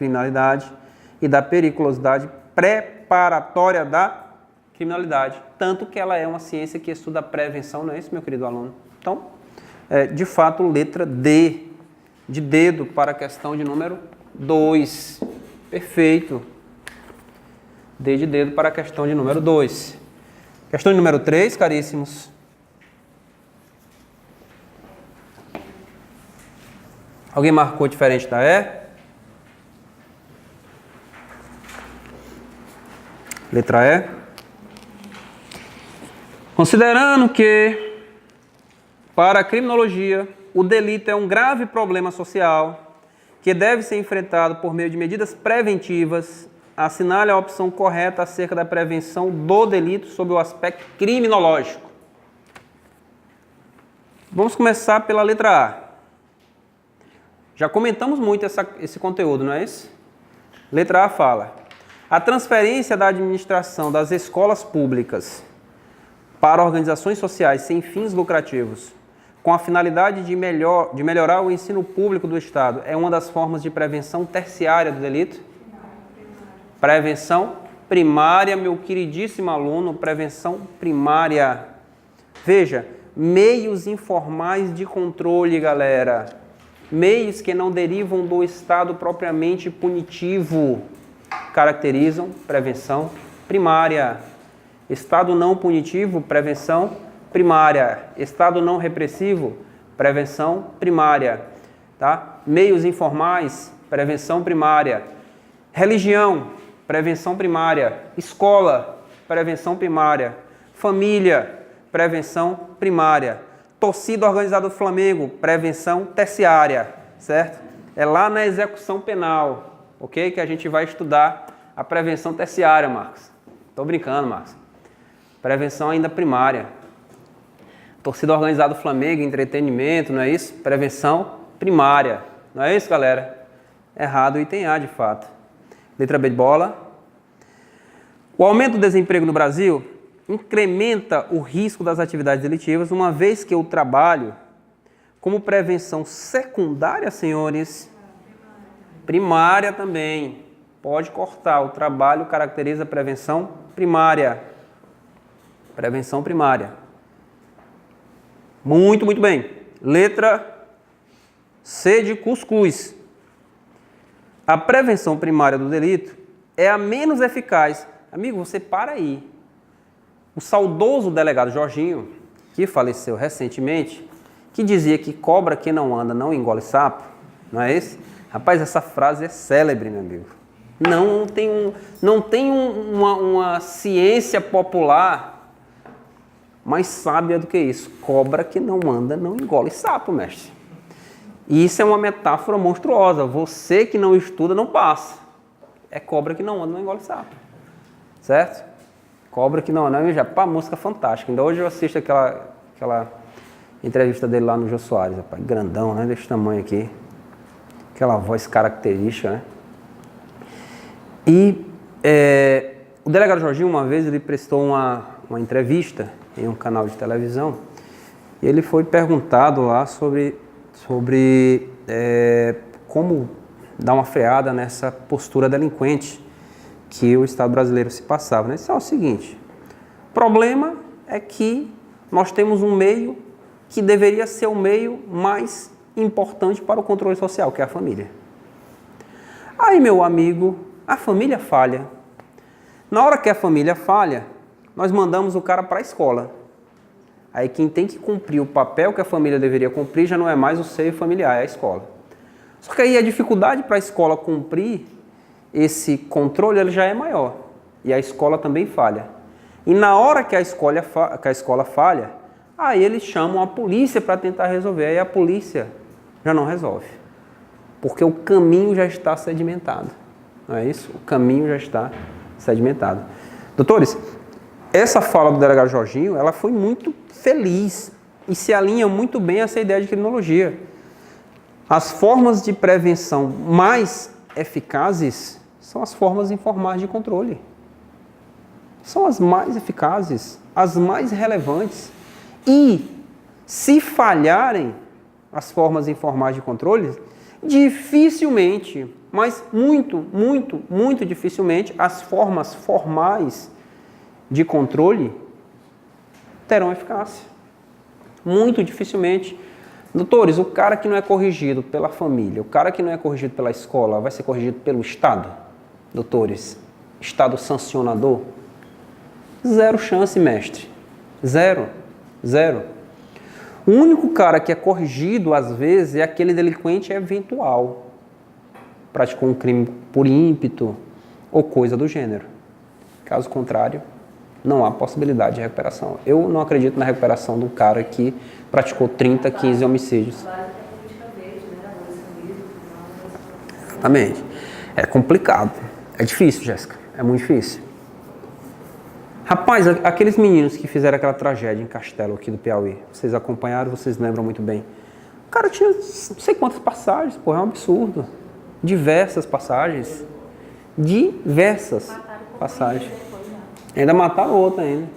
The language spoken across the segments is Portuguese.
criminalidade e da periculosidade preparatória da criminalidade. Tanto que ela é uma ciência que estuda a prevenção, não é isso, meu querido aluno? Então, de fato, letra D, de dedo, para a questão de número 2. Perfeito. D de dedo para a questão de número 2. Questão de número 3, caríssimos. Alguém marcou diferente da E? Letra E. Considerando que, para a criminologia, o delito é um grave problema social que deve ser enfrentado por meio de medidas preventivas, assinale a opção correta acerca da prevenção do delito sob o aspecto criminológico. Vamos começar pela letra A. Já comentamos muito esse conteúdo, não é isso? Letra A fala: a transferência da administração das escolas públicas para organizações sociais sem fins lucrativos, com a finalidade de melhorar o ensino público do Estado, é uma das formas de prevenção terciária do delito? Prevenção primária, meu queridíssimo aluno, prevenção primária. Veja, meios informais de controle, galera. Meios que não derivam do Estado propriamente punitivo caracterizam prevenção primária. Estado não punitivo, prevenção primária. Estado não repressivo, prevenção primária. Tá? Meios informais, prevenção primária. Religião, prevenção primária. Escola, prevenção primária. Família, prevenção primária. Torcida organizada do Flamengo, prevenção terciária, certo? É lá na execução penal, ok? Que a gente vai estudar a prevenção terciária, Marcos. Tô brincando, Marcos. Prevenção ainda primária. Torcida organizada do Flamengo, entretenimento, não é isso? Prevenção primária. Não é isso, galera? Errado o item A, de fato. Letra B de bola. O aumento do desemprego no Brasil incrementa o risco das atividades delitivas, uma vez que o trabalho, como prevenção secundária, senhores, primária também, pode cortar. O trabalho caracteriza a prevenção primária. Prevenção primária. Muito, muito bem. Letra C de cuscuz. A prevenção primária do delito é a menos eficaz. Amigo, você para aí. O saudoso delegado Jorginho, que faleceu recentemente, que dizia que cobra que não anda não engole sapo, não é esse? Rapaz, essa frase é célebre, meu amigo. Não tem uma ciência popular mais sábia do que isso. Cobra que não anda não engole sapo, mestre. E isso é uma metáfora monstruosa. Você que não estuda não passa. É cobra que não anda não engole sapo. Certo? Cobra que não anda, já, pá, música fantástica. Ainda hoje eu assisto aquela entrevista dele lá no Jô Soares, rapaz, grandão, né, desse tamanho aqui. Aquela voz característica, né? E o delegado Jorginho, uma vez, ele prestou uma entrevista em um canal de televisão e ele foi perguntado lá sobre como dar uma freada nessa postura delinquente que o Estado brasileiro se passava. Né? Isso é o seguinte: o problema é que nós temos um meio que deveria ser o meio mais importante para o controle social, que é a família. Aí, meu amigo, a família falha. Na hora que a família falha, nós mandamos o cara para a escola. Aí quem tem que cumprir o papel que a família deveria cumprir já não é mais o seio familiar, é a escola. Só que aí a dificuldade para a escola cumprir esse controle ele já é maior. E a escola também falha. E na hora que a escola falha, aí eles chamam a polícia para tentar resolver. Aí a polícia já não resolve. Porque o caminho já está sedimentado. Não é isso? O caminho já está sedimentado. Doutores, essa fala do delegado Jorginho, ela foi muito feliz e se alinha muito bem a essa ideia de criminologia. As formas de prevenção mais eficazes são as formas informais de controle. São as mais eficazes, as mais relevantes. E, se falharem as formas informais de controle, dificilmente mas muito, muito, muito dificilmente as formas formais de controle terão eficácia. Muito dificilmente. Doutores, o cara que não é corrigido pela família, o cara que não é corrigido pela escola, vai ser corrigido pelo Estado? Doutores, Estado sancionador? Zero chance, mestre. Zero. Zero. O único cara que é corrigido, às vezes, é aquele delinquente eventual. Praticou um crime por ímpeto ou coisa do gênero. Caso contrário, não há possibilidade de recuperação. Eu não acredito na recuperação de um cara que praticou 30, 15 homicídios. Exatamente. É complicado. É difícil, Jéssica. É muito difícil. Rapaz, aqueles meninos que fizeram aquela tragédia em Castelo aqui do Piauí, vocês acompanharam, vocês lembram muito bem. O cara tinha não sei quantas passagens, pô, é um absurdo. Diversas passagens. Diversas passagens. Ainda mataram outra ainda.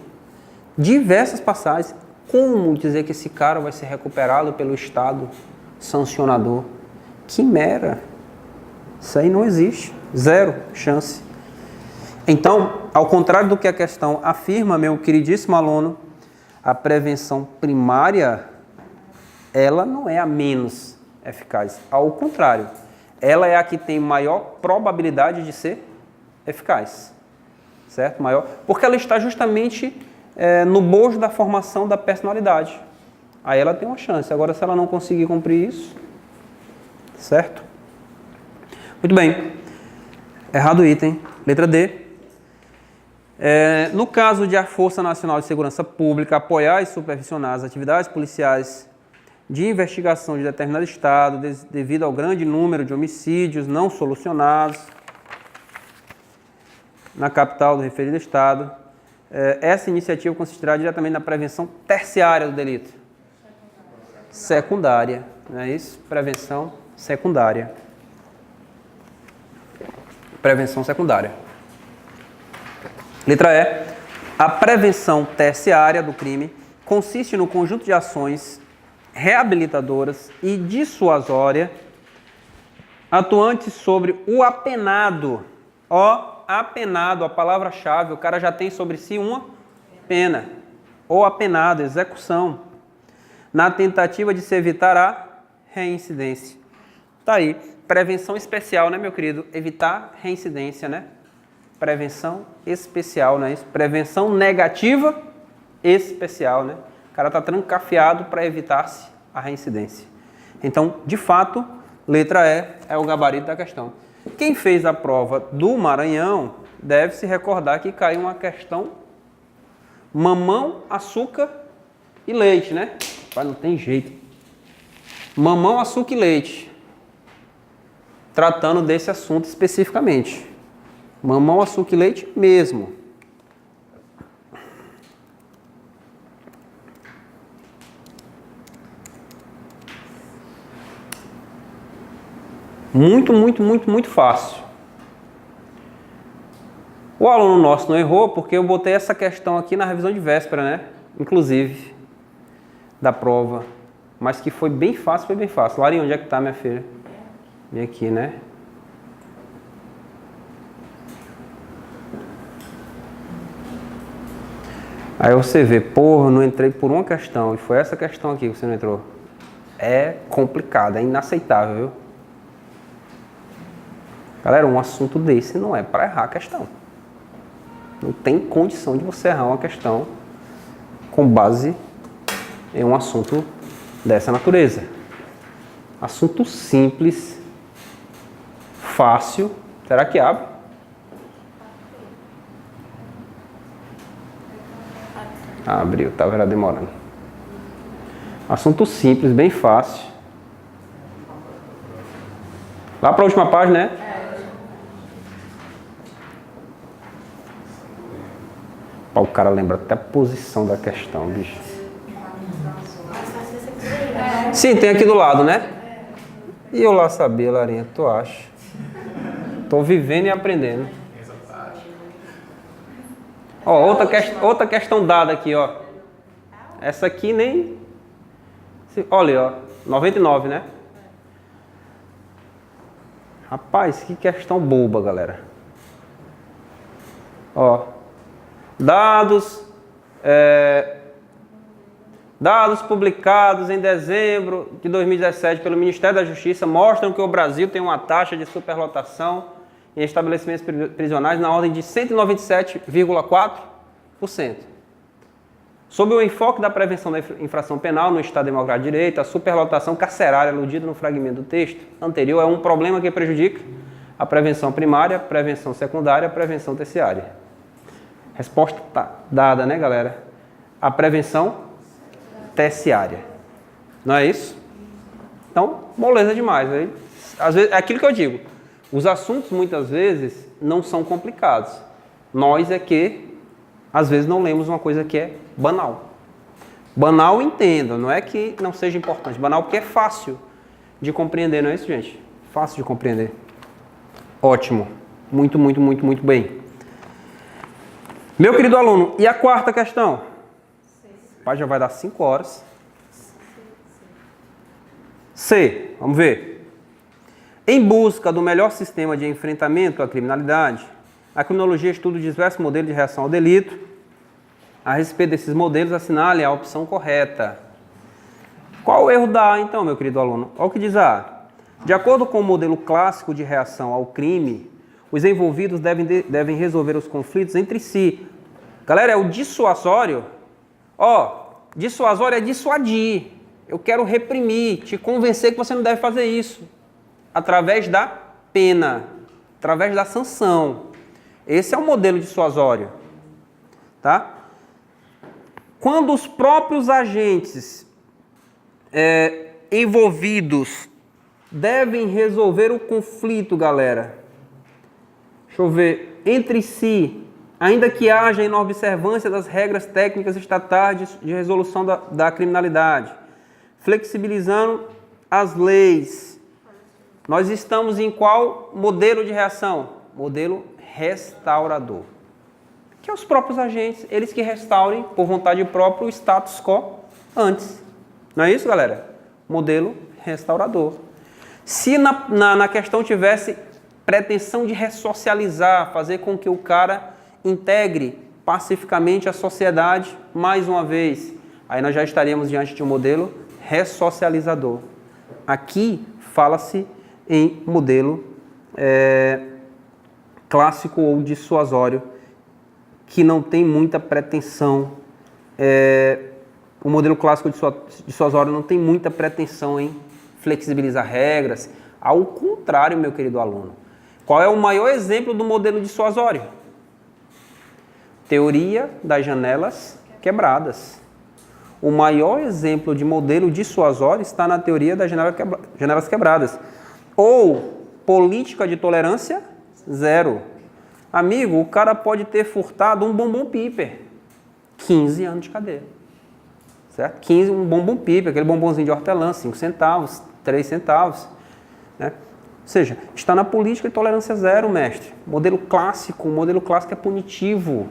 Diversas passagens. Como dizer que esse cara vai ser recuperado pelo Estado sancionador? Quimera. Isso aí não existe. Zero chance. Então, ao contrário do que a questão afirma, meu queridíssimo aluno, a prevenção primária, ela não é a menos eficaz. Ao contrário, ela é a que tem maior probabilidade de ser eficaz. Certo? Maior, porque ela está justamente no bojo da formação da personalidade. Aí ela tem uma chance. Agora, se ela não conseguir cumprir isso, certo? Muito bem. Errado o item. Letra D. No caso de a Força Nacional de Segurança Pública apoiar e supervisionar as atividades policiais de investigação de determinado estado devido ao grande número de homicídios não solucionados na capital do referido estado, essa iniciativa consistirá diretamente na prevenção terciária do delito. Secundária, não é isso? Prevenção secundária. Prevenção secundária. Letra E. A prevenção terciária do crime consiste no conjunto de ações reabilitadoras e dissuasórias atuantes sobre o apenado. Apenado, a palavra-chave, o cara já tem sobre si uma pena. Ou apenado, execução. Na tentativa de se evitar a reincidência. Tá aí. Prevenção especial, né, meu querido? Evitar reincidência, né? Prevenção especial, né? Prevenção negativa especial, né? O cara tá trancafiado para evitar-se a reincidência. Então, de fato, letra E é o gabarito da questão. Quem fez a prova do Maranhão deve se recordar que caiu uma questão mamão, açúcar e leite, né? Mas não tem jeito. Mamão, açúcar e leite. Tratando desse assunto especificamente. Mamão, açúcar e leite mesmo. Muito, muito, muito, muito fácil. O aluno nosso não errou porque eu botei essa questão aqui na revisão de véspera, né? Inclusive, da prova. Mas que foi bem fácil, foi bem fácil. Larinha, onde é que tá, minha filha? Vem aqui, né? Aí você vê, porra, não entrei por uma questão, e foi essa questão aqui que você não entrou. É complicado, é inaceitável, viu? Galera, um assunto desse não é para errar a questão. Não tem condição de você errar uma questão com base em um assunto dessa natureza. Assunto simples, fácil. Será que abre? Abriu, estava demorando. Assunto simples, bem fácil. Lá para a última página, né? O cara lembra até a posição da questão, bicho. Sim, tem aqui do lado, né? E eu lá sabia, Larinha, tu acha? Tô vivendo e aprendendo. Ó, outra questão dada aqui, ó. Essa aqui nem... Olha, ó, 99, né? Rapaz, que questão boba, galera. Ó, dados publicados em dezembro de 2017 pelo Ministério da Justiça mostram que o Brasil tem uma taxa de superlotação em estabelecimentos prisionais na ordem de 197,4%. Sob o enfoque da prevenção da infração penal no Estado Democrático de Direito, a superlotação carcerária aludida no fragmento do texto anterior é um problema que prejudica a prevenção primária, prevenção secundária, prevenção terciária. Resposta tá dada, né, galera? A prevenção terciária. Não é isso? Então, moleza demais. Aí, às vezes, é aquilo que eu digo. Os assuntos, muitas vezes, não são complicados. Nós é que, às vezes, não lemos uma coisa que é banal. Banal, entenda. Não é que não seja importante. Banal porque é fácil de compreender. Não é isso, gente? Fácil de compreender. Ótimo. Muito, muito, muito, muito bem. Meu querido aluno, e a quarta questão? Pai, já vai dar 5 horas. C. Vamos ver. Em busca do melhor sistema de enfrentamento à criminalidade, a criminologia estuda diversos modelos de reação ao delito. A respeito desses modelos, assinale a opção correta. Qual o erro da A, então, meu querido aluno? Olha o que diz a A. De acordo com o modelo clássico de reação ao crime, os envolvidos devem resolver os conflitos entre si. Galera, é o dissuasório. Ó, dissuasório é dissuadir. Eu quero reprimir, te convencer que você não deve fazer isso. Através da pena, através da sanção. Esse é o modelo dissuasório. Tá? Quando os próprios agentes envolvidos devem resolver o conflito, galera. Deixa eu ver. Entre si, ainda que haja inobservância das regras técnicas estatais de resolução da criminalidade, flexibilizando as leis. Nós estamos em qual modelo de reação? Modelo restaurador. Que é os próprios agentes, eles que restaurem, por vontade própria, o status quo antes. Não é isso, galera? Modelo restaurador. Se na questão tivesse pretensão de ressocializar, fazer com que o cara integre pacificamente a sociedade, mais uma vez, aí nós já estaríamos diante de um modelo ressocializador. Aqui fala-se em modelo clássico ou dissuasório, que não tem muita pretensão. O modelo clássico dissuasório não tem muita pretensão em flexibilizar regras. Ao contrário, meu querido aluno. Qual é o maior exemplo do modelo dissuasório? Teoria das janelas quebradas. O maior exemplo de modelo dissuasório está na teoria das janelas quebradas. Ou política de tolerância zero. Amigo, o cara pode ter furtado um bombom piper. 15 anos de cadeia. Certo? 15, um bombom piper, aquele bombonzinho de hortelã, 5 centavos, 3 centavos. Né? Ou seja, está na política de tolerância zero, mestre. O modelo clássico é punitivo.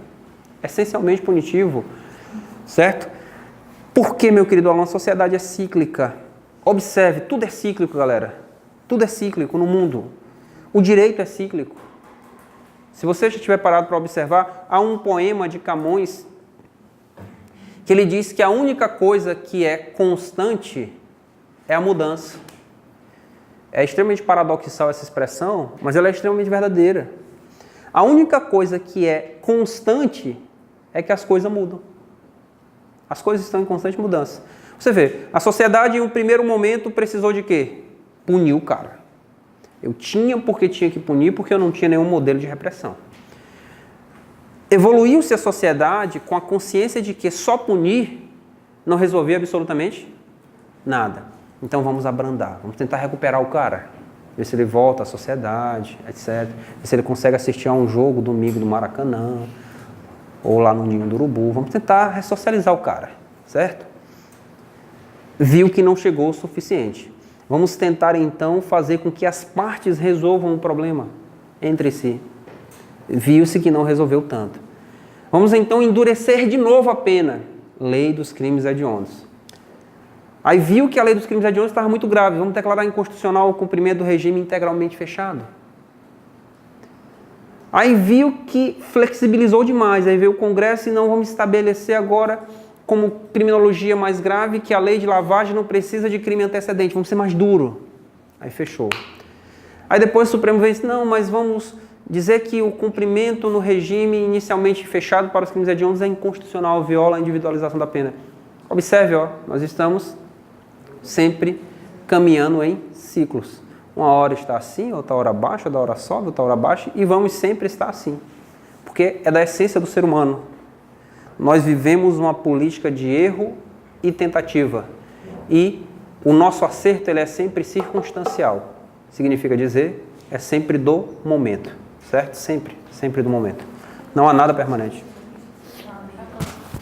Essencialmente punitivo. Certo? Por que, meu querido aluno, a sociedade é cíclica? Observe, tudo é cíclico, galera. Tudo é cíclico no mundo. O direito é cíclico. Se você já estiver parado para observar, há um poema de Camões que ele diz que a única coisa que é constante é a mudança. É extremamente paradoxal essa expressão, mas ela é extremamente verdadeira. A única coisa que é constante é que as coisas mudam. As coisas estão em constante mudança. Você vê, a sociedade em um primeiro momento precisou de quê? Punir o cara. Eu tinha porque tinha que punir, porque eu não tinha nenhum modelo de repressão. Evoluiu-se a sociedade com a consciência de que só punir não resolvia absolutamente nada. Então vamos abrandar, vamos tentar recuperar o cara. Ver se ele volta à sociedade, etc. Ver se ele consegue assistir a um jogo domingo do Maracanã, ou lá no Ninho do Urubu. Vamos tentar ressocializar o cara, certo? Viu que não chegou o suficiente. Vamos tentar, então, fazer com que as partes resolvam o problema entre si. Viu-se que não resolveu tanto. Vamos, então, endurecer de novo a pena. Lei dos crimes hediondos. Aí viu que a lei dos crimes hediondos estava muito grave. Vamos declarar inconstitucional o cumprimento do regime integralmente fechado. Aí viu que flexibilizou demais. Aí veio o Congresso e não vamos estabelecer agora como criminologia mais grave que a lei de lavagem não precisa de crime antecedente. Vamos ser mais duro. Aí fechou. Aí depois o Supremo veio e disse, não, mas vamos dizer que o cumprimento no regime inicialmente fechado para os crimes hediondos é inconstitucional, viola a individualização da pena. Observe, ó, nós estamos sempre caminhando em ciclos. Uma hora está assim, outra hora baixa, outra hora sobe, outra hora baixa, e vamos sempre estar assim. Porque é da essência do ser humano. Nós vivemos uma política de erro e tentativa. E o nosso acerto ele é sempre circunstancial. Significa dizer, é sempre do momento. Certo? Sempre. Sempre do momento. Não há nada permanente.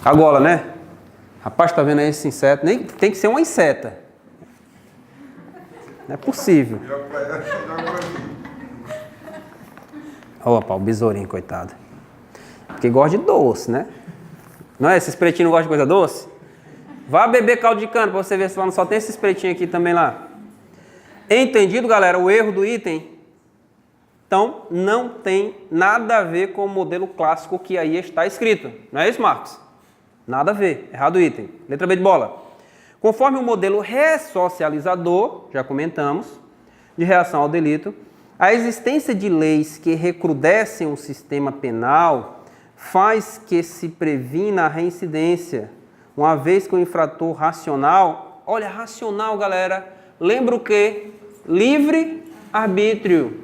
Agora, né? Rapaz, tá vendo aí esse inseto? Nem, tem que ser uma inseta. Não é possível. Opa, o besourinho, coitado. Porque gosta de doce, né? Não é? Esses pretinhos não gostam de coisa doce? Vá beber caldo de cana para você ver se lá não só tem esses pretinhos aqui também lá. Entendido, galera? O erro do item. Então, não tem nada a ver com o modelo clássico que aí está escrito. Não é isso, Marcos? Nada a ver. Errado o item. Letra B de bola. Conforme o modelo ressocializador, já comentamos, de reação ao delito, a existência de leis que recrudescem o sistema penal faz que se previna a reincidência, uma vez que o infrator racional, olha, racional, galera, lembra o quê? Livre-arbítrio.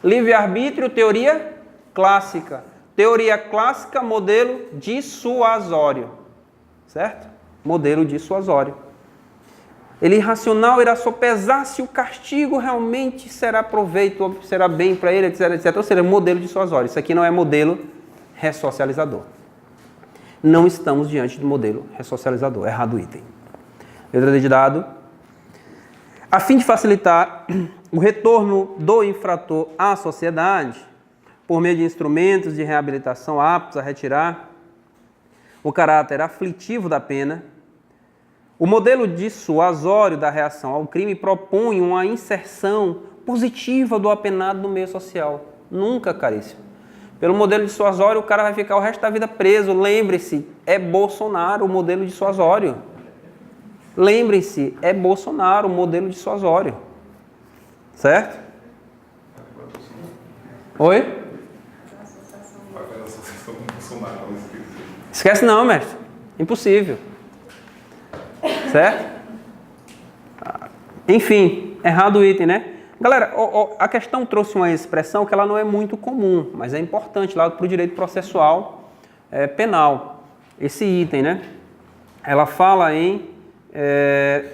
Livre-arbítrio, teoria clássica. Teoria clássica, modelo dissuasório. Certo? Modelo dissuasório. Ele irracional irá sopesar se o castigo realmente será proveito, será bem para ele, etc, etc. Ou seja, modelo dissuasório. Isso aqui não é modelo ressocializador. Não estamos diante do modelo ressocializador. Errado o item. Letra D de dado. A fim de facilitar o retorno do infrator à sociedade, por meio de instrumentos de reabilitação aptos a retirar o caráter aflitivo da pena, o modelo dissuasório da reação ao crime propõe uma inserção positiva do apenado no meio social. Nunca, caríssimo. Pelo modelo dissuasório, o cara vai ficar o resto da vida preso. Lembre-se, é Bolsonaro o modelo dissuasório. Lembrem-se, é Bolsonaro o modelo dissuasório. Certo? Oi? Esquece não, mestre. Impossível. Certo? Enfim, errado o item, né? Galera, a questão trouxe uma expressão que ela não é muito comum, mas é importante lá para o direito processual penal. Esse item, né? Ela fala em...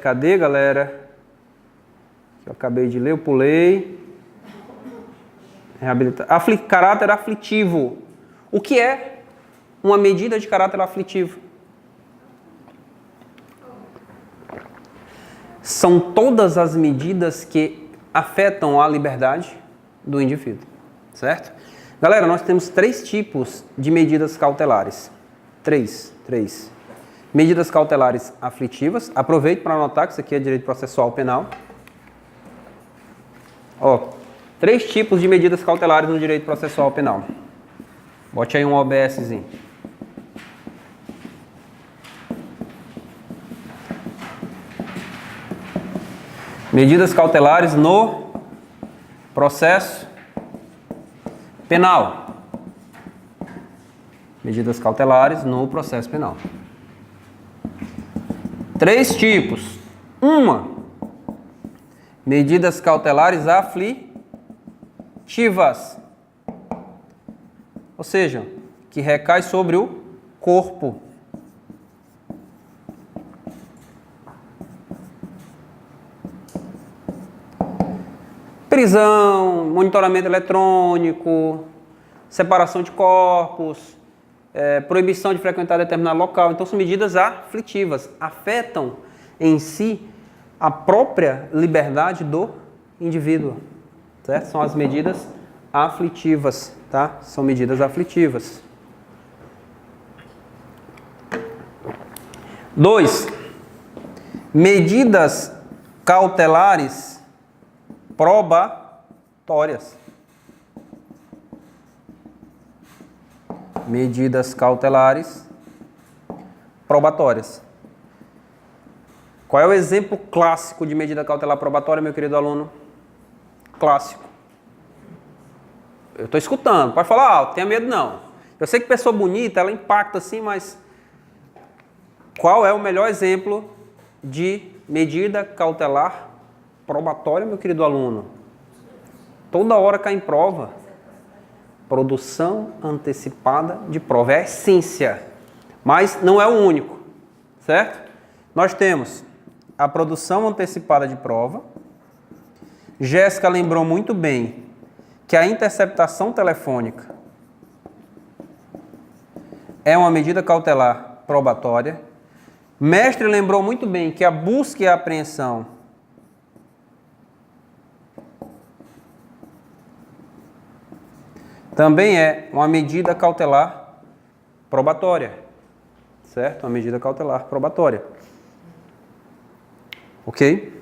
cadê, galera? Eu acabei de ler, eu pulei. Caráter aflitivo. O que é uma medida de caráter aflitivo? São todas as medidas que afetam a liberdade do indivíduo, certo? Galera, nós temos 3 tipos de medidas cautelares. 3. Medidas cautelares aflitivas. Aproveito para anotar que isso aqui é direito processual penal. Ó, 3 tipos de medidas cautelares no direito processual penal. Bote aí um OBSzinho. Medidas cautelares no processo penal. Medidas cautelares no processo penal. 3 tipos. 1. Medidas cautelares aflitivas. Ou seja, que recai sobre o corpo. Prisão, monitoramento eletrônico, separação de corpos, proibição de frequentar determinado local. Então, são medidas aflitivas, afetam em si a própria liberdade do indivíduo, certo? São as medidas aflitivas, tá? São medidas aflitivas. 2. Medidas cautelares probatórias. Medidas cautelares probatórias. Qual é o exemplo clássico de medida cautelar probatória, meu querido aluno? Clássico. Eu estou escutando. Pode falar alto, tenha medo não. Eu sei que pessoa bonita, ela impacta assim, mas qual é o melhor exemplo de medida cautelar probatória, meu querido aluno? Toda hora cai em prova. Produção antecipada de prova. É a essência, mas não é o único, certo? Nós temos a produção antecipada de prova. Jéssica lembrou muito bem que a interceptação telefônica é uma medida cautelar probatória. Mestre lembrou muito bem que a busca e a apreensão também é uma medida cautelar probatória, certo? Uma medida cautelar probatória. Ok?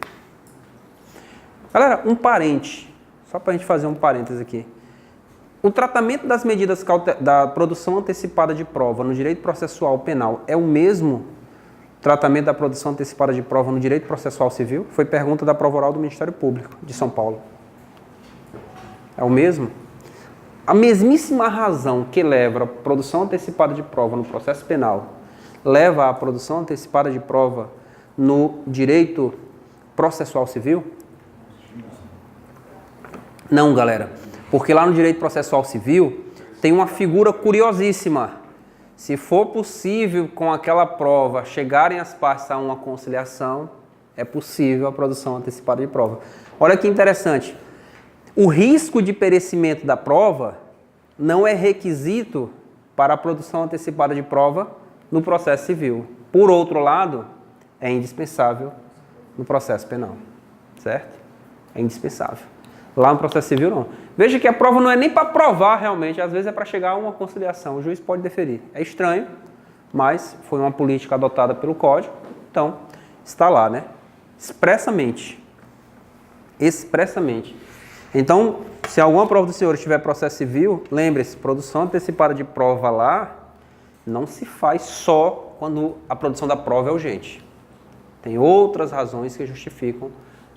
Galera, um parente, só para a gente fazer um parênteses aqui. O tratamento das medidas da produção antecipada de prova no direito processual penal é o mesmo tratamento da produção antecipada de prova no direito processual civil? Foi pergunta da prova oral do Ministério Público de São Paulo. É o mesmo? A mesmíssima razão que leva a produção antecipada de prova no processo penal leva à produção antecipada de prova no direito processual civil? Não, galera. Porque lá no direito processual civil tem uma figura curiosíssima. Se for possível com aquela prova chegarem as partes a uma conciliação, é possível a produção antecipada de prova. Olha que interessante. O risco de perecimento da prova não é requisito para a produção antecipada de prova no processo civil. Por outro lado, é indispensável no processo penal, certo? É indispensável. Lá no processo civil, não. Veja que a prova não é nem para provar realmente, às vezes é para chegar a uma conciliação. O juiz pode deferir. É estranho, mas foi uma política adotada pelo Código, então está lá, né? Expressamente. Expressamente. Então, se alguma prova do senhor tiver processo civil, lembre-se, produção antecipada de prova lá não se faz só quando a produção da prova é urgente. Tem outras razões que justificam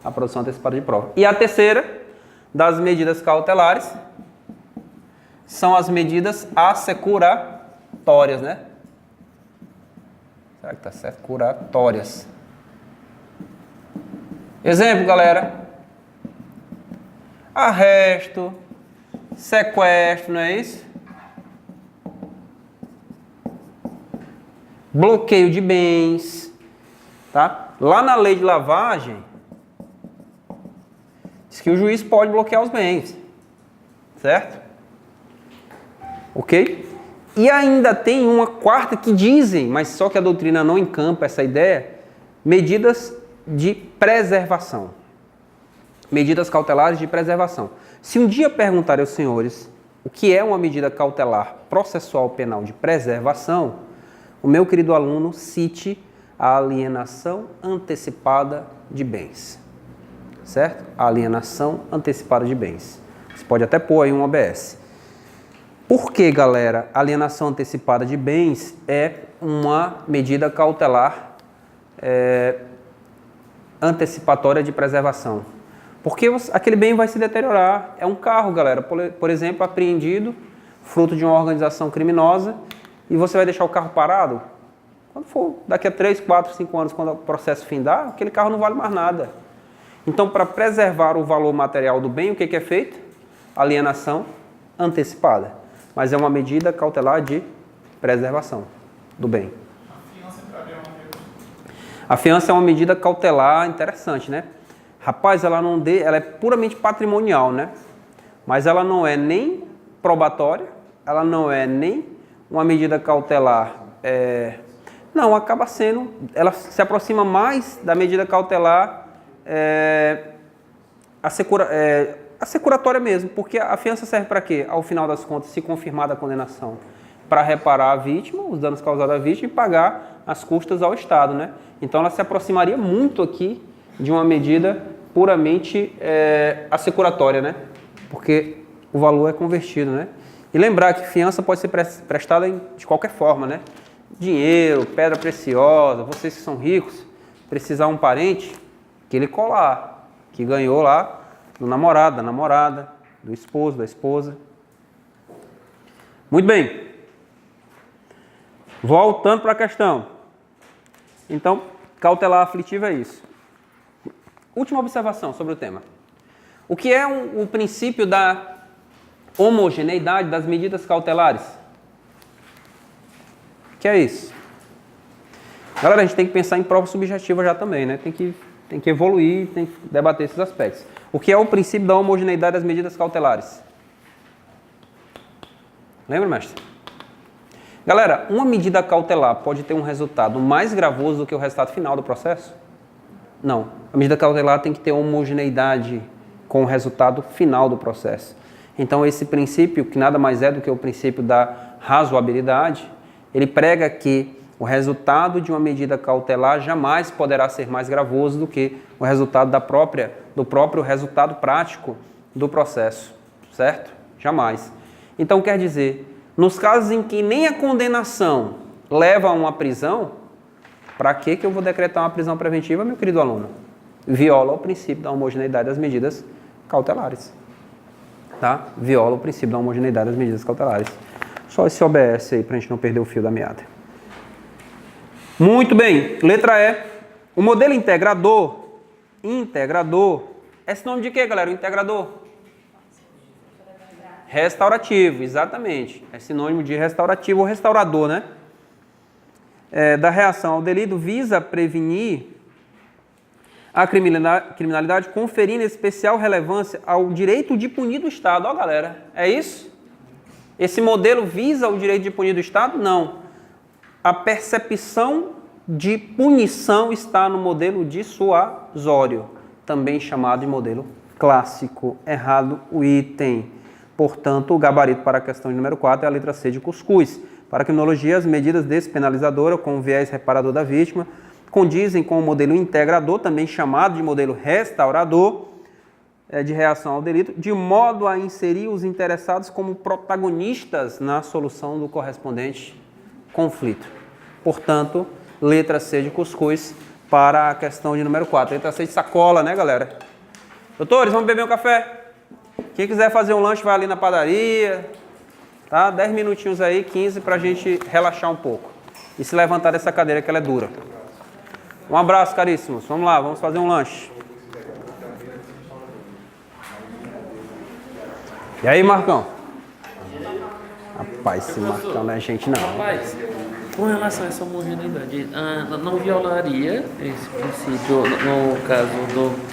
a produção antecipada de prova. E a terceira das medidas cautelares são as medidas assecuratórias, né? Será que tá certo? Curatórias. Exemplo, galera. Arresto, sequestro, não é isso? Bloqueio de bens, tá? Lá na lei de lavagem, diz que o juiz pode bloquear os bens, certo? Ok? E ainda tem uma quarta que dizem, mas só que a doutrina não encampa essa ideia, medidas de preservação. Medidas cautelares de preservação. Se um dia perguntarem aos senhores o que é uma medida cautelar processual penal de preservação, o meu querido aluno cite a alienação antecipada de bens. Certo? A alienação antecipada de bens. Você pode até pôr aí um OBS. Por que, galera, alienação antecipada de bens é uma medida cautelar antecipatória de preservação? Porque aquele bem vai se deteriorar. É um carro, galera, por exemplo, apreendido, fruto de uma organização criminosa, e você vai deixar o carro parado? Quando for daqui a 3, 4, 5 anos, quando o processo findar, aquele carro não vale mais nada. Então, para preservar o valor material do bem, o que é feito? Alienação antecipada. Mas é uma medida cautelar de preservação do bem. A fiança é uma medida cautelar interessante, né? Rapaz, ela é puramente patrimonial, né? Mas ela não é nem probatória, ela não é nem uma medida cautelar. Não, acaba sendo, ela se aproxima mais da medida cautelar assecuratória mesmo, porque a fiança serve para quê? Ao final das contas, se confirmada a condenação, para reparar a vítima, os danos causados à vítima e pagar às custas ao Estado, né? Então ela se aproximaria muito aqui de uma medida puramente assecuratória, né? Porque o valor é convertido, né? E lembrar que fiança pode ser prestada de qualquer forma, né? Dinheiro, pedra preciosa, vocês que são ricos, precisar um parente, que ele colar, que ganhou lá do namorado, da namorada, do esposo, da esposa. Muito bem. Voltando para a questão. Então, cautelar aflitivo é isso. Última observação sobre o tema. O que é o princípio da homogeneidade das medidas cautelares? O que é isso? Galera, a gente tem que pensar em prova subjetiva já também, né? Tem que evoluir, tem que debater esses aspectos. O que é o princípio da homogeneidade das medidas cautelares? Lembra, mestre? Galera, uma medida cautelar pode ter um resultado mais gravoso do que o resultado final do processo? Não. A medida cautelar tem que ter homogeneidade com o resultado final do processo. Então, esse princípio, que nada mais é do que o princípio da razoabilidade, ele prega que o resultado de uma medida cautelar jamais poderá ser mais gravoso do que o resultado do próprio resultado prático do processo, certo? Jamais. Então, quer dizer, nos casos em que nem a condenação leva a uma prisão, para que eu vou decretar uma prisão preventiva, meu querido aluno? Viola o princípio da homogeneidade das medidas cautelares. Tá? Viola o princípio da homogeneidade das medidas cautelares. Só esse OBS aí, para a gente não perder o fio da meada. Muito bem. Letra E. O modelo integrador, é sinônimo de quê, galera? O integrador? Restaurativo, exatamente. É sinônimo de restaurativo ou restaurador, né? Da reação ao delito, visa prevenir a criminalidade, conferindo especial relevância ao direito de punir do Estado. Ó, galera, é isso? Esse modelo visa o direito de punir do Estado? Não. A percepção de punição está no modelo dissuasório, também chamado de modelo clássico. Errado o item. Portanto, o gabarito para a questão de número 4 é a letra C de cuscuz. Para a criminologia, as medidas despenalizadoras com o viés reparador da vítima condizem com o modelo integrador, também chamado de modelo restaurador, de reação ao delito, de modo a inserir os interessados como protagonistas na solução do correspondente conflito. Portanto, letra C de cuscuz para a questão de número 4. Letra C de sacola, né, galera? Doutores, vamos beber um café? Quem quiser fazer um lanche, vai ali na padaria, tá? 10 minutinhos aí, 15, para a gente relaxar um pouco. E se levantar dessa cadeira, que ela é dura. Um abraço, caríssimos. Vamos lá, vamos fazer um lanche. E aí, Marcão? Rapaz, esse Marcão não é gente, não. Rapaz, com relação a essa homogeneidade, não violaria esse princípio no caso